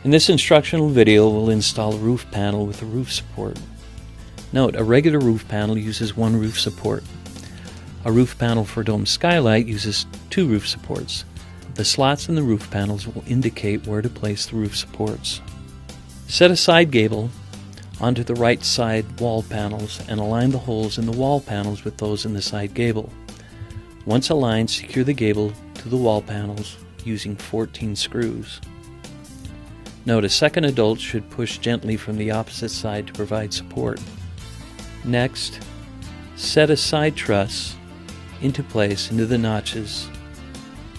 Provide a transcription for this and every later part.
In this instructional video, we'll install a roof panel with a roof support. Note, a regular roof panel uses one roof support. A roof panel for dome skylight uses two roof supports. The slots in the roof panels will indicate where to place the roof supports. Set a side gable onto the right side wall panels and align the holes in the wall panels with those in the side gable. Once aligned, secure the gable to the wall panels using 14 screws. Note, a second adult should push gently from the opposite side to provide support. Next, set a side truss into place into the notches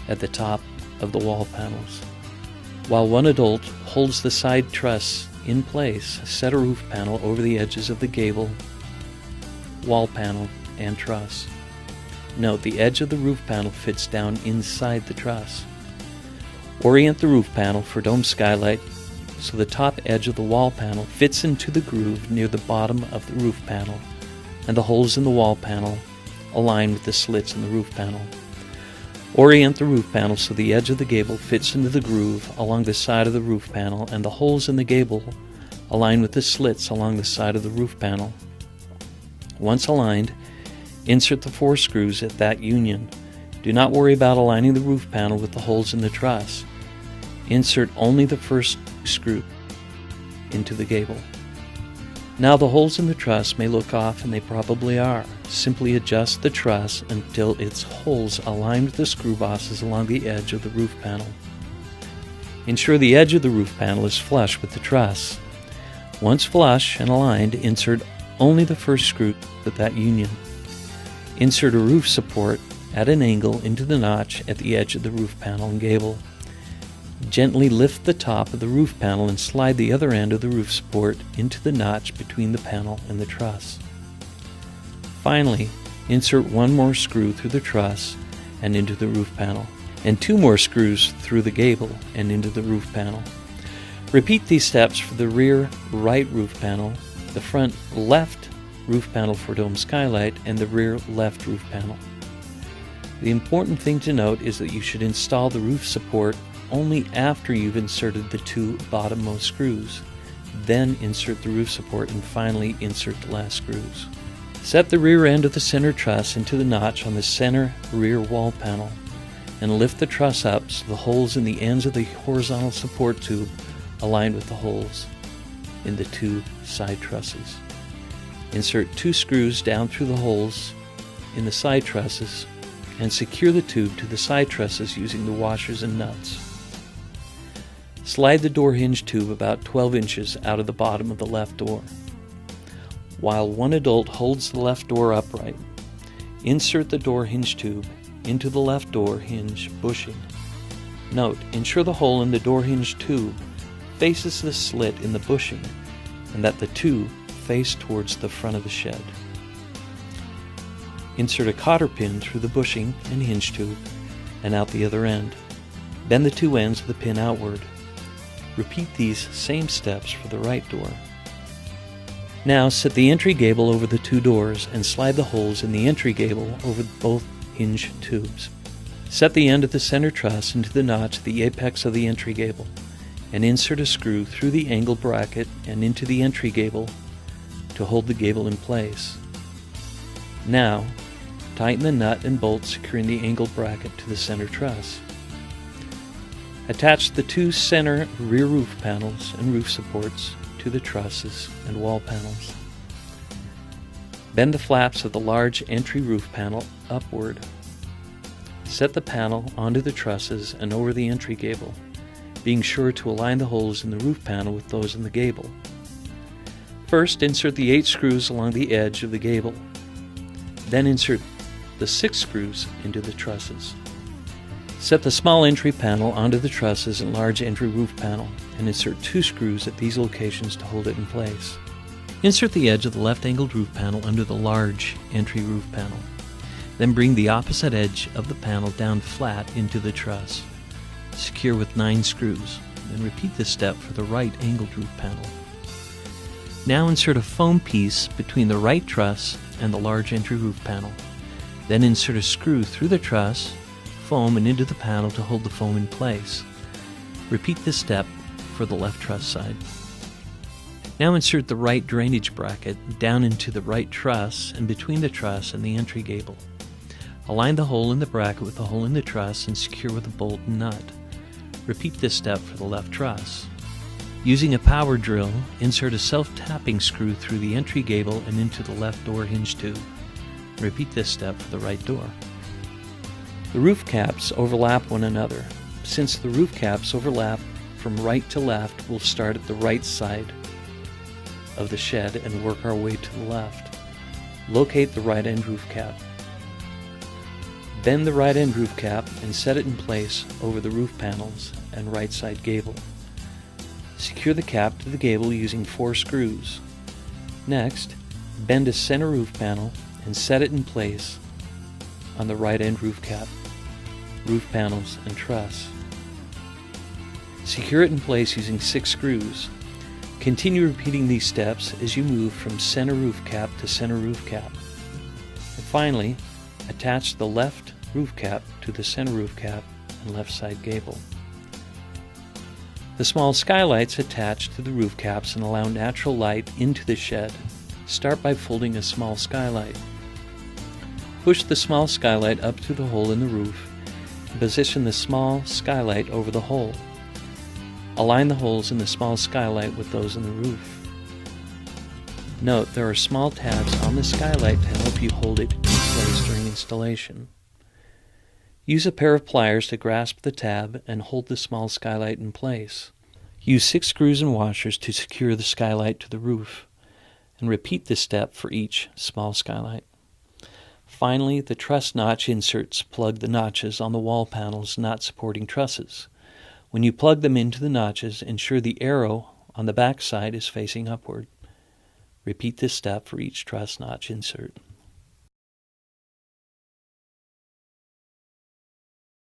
at the top of the wall panels. While one adult holds the side truss in place, set a roof panel over the edges of the gable, wall panel, and truss. Note, the edge of the roof panel fits down inside the truss. Orient the roof panel for dome skylight so the top edge of the wall panel fits into the groove near the bottom of the roof panel, and the holes in the wall panel align with the slits in the roof panel. Orient the roof panel so the edge of the gable fits into the groove along the side of the roof panel, and the holes in the gable align with the slits along the side of the roof panel. Once aligned, insert the 4 screws at that union. Do not worry about aligning the roof panel with the holes in the truss. Insert only the first screw into the gable. Now the holes in the truss may look off, and they probably are. Simply adjust the truss until its holes align with the screw bosses along the edge of the roof panel. Ensure the edge of the roof panel is flush with the truss. Once flush and aligned, insert only the first screw at that union. Insert a roof support at an angle into the notch at the edge of the roof panel and gable. Gently lift the top of the roof panel and slide the other end of the roof support into the notch between the panel and the truss. Finally, insert 1 more screw through the truss and into the roof panel, and 2 more screws through the gable and into the roof panel. Repeat these steps for the rear right roof panel, the front left roof panel for dome skylight, and the rear left roof panel. The important thing to note is that you should install the roof support only after you've inserted the 2 bottommost screws. Then insert the roof support and finally insert the last screws. Set the rear end of the center truss into the notch on the center rear wall panel and lift the truss up so the holes in the ends of the horizontal support tube align with the holes in the 2 side trusses. Insert 2 screws down through the holes in the side trusses and secure the tube to the side trusses using the washers and nuts. Slide the door hinge tube about 12 inches out of the bottom of the left door. While one adult holds the left door upright, insert the door hinge tube into the left door hinge bushing. Note, ensure the hole in the door hinge tube faces the slit in the bushing and that the 2 face towards the front of the shed. Insert a cotter pin through the bushing and hinge tube and out the other end. Bend the 2 ends of the pin outward. Repeat these same steps for the right door. Now set the entry gable over the 2 doors and slide the holes in the entry gable over both hinge tubes. Set the end of the center truss into the notch at the apex of the entry gable and insert a screw through the angle bracket and into the entry gable to hold the gable in place. Now, tighten the nut and bolt securing the angle bracket to the center truss. Attach the 2 center rear roof panels and roof supports to the trusses and wall panels. Bend the flaps of the large entry roof panel upward. Set the panel onto the trusses and over the entry gable, being sure to align the holes in the roof panel with those in the gable. First, insert the 8 screws along the edge of the gable. Then insert the 6 screws into the trusses. Set the small entry panel onto the trusses and large entry roof panel and insert 2 screws at these locations to hold it in place. Insert the edge of the left-angled roof panel under the large entry roof panel. Then bring the opposite edge of the panel down flat into the truss. Secure with 9 screws, and repeat this step for the right angled roof panel. Now insert a foam piece between the right truss and the large entry roof panel. Then insert a screw through the truss, foam, and into the panel to hold the foam in place. Repeat this step for the left truss side. Now insert the right drainage bracket down into the right truss and between the truss and the entry gable. Align the hole in the bracket with the hole in the truss and secure with a bolt and nut. Repeat this step for the left truss. Using a power drill, insert a self-tapping screw through the entry gable and into the left door hinge tube. Repeat this step for the right door. The roof caps overlap one another. Since the roof caps overlap from right to left, we'll start at the right side of the shed and work our way to the left. Locate the right end roof cap. Bend the right end roof cap and set it in place over the roof panels and right side gable. Secure the cap to the gable using 4 screws. Next, bend a center roof panel and set it in place on the right end roof cap, roof panels, and truss. Secure it in place using 6 screws. Continue repeating these steps as you move from center roof cap to center roof cap. And finally, attach the left roof cap to the center roof cap and left side gable. The small skylights attach to the roof caps and allow natural light into the shed. Start by folding a small skylight. Push the small skylight up to the hole in the roof and position the small skylight over the hole. Align the holes in the small skylight with those in the roof. Note there are small tabs on the skylight to help you hold it in place during installation. Use a pair of pliers to grasp the tab and hold the small skylight in place. Use 6 screws and washers to secure the skylight to the roof, and repeat this step for each small skylight. Finally, the truss notch inserts plug the notches on the wall panels not supporting trusses. When you plug them into the notches, ensure the arrow on the back side is facing upward. Repeat this step for each truss notch insert.